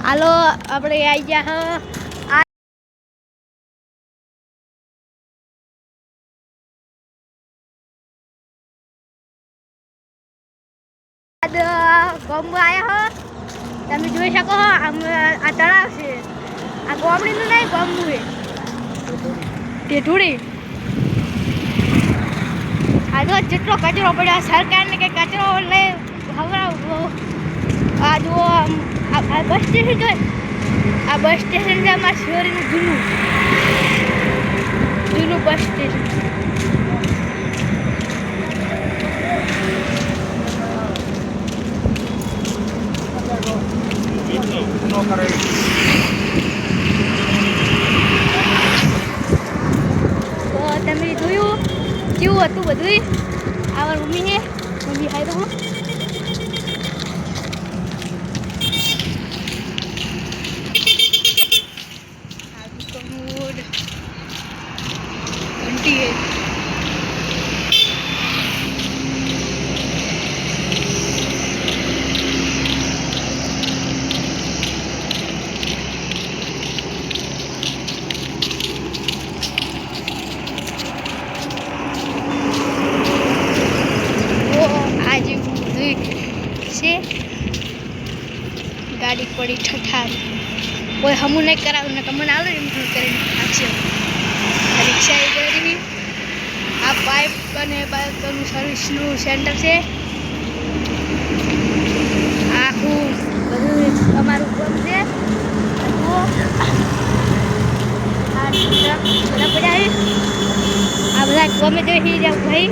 હાલો આપણે આવી ગયા ગોમમાં આવ્યા હો તમે જોઈ શકો આમ આ તળાવ છે આ ગોમડીનું નહીં ગોમનું છે ટેટુડી આ જો જેટલો કચરો પડ્યો સરકારને કંઈ કચરો લઈ ખવડાવો આ જો આ બસ સ્ટેશન જોઈ આ બસ સ્ટેશન છે અમારા શિવરીનું જૂનું બસ સ્ટેશન તો તમે જોયું કેવું હતું બધું આવા મમ્મી છે મમ્મી હાય તો घंटी है आज से गाड़ी पड़ी ठठारी कोई हमू नहीं कराव न कमन आवे करे आक्षे रिक्शा गई आ पाइप અને બાઈકનું સર્વિસનું સેન્ટર છે આખું બધું અમારું કામ છે આ ટ્રક બધા પડ્યા આ બધા ગમે તે હી જાવ ભાઈ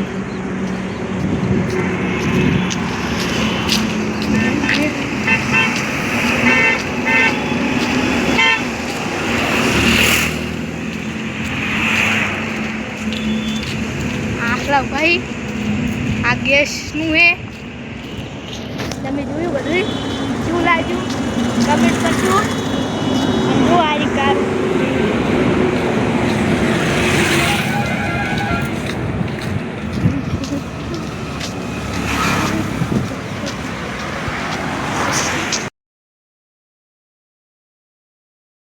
ભાઈ આ ગેસનું હે તમે જોયું બધું શું લાગ્યું કમેન્ટ કરજો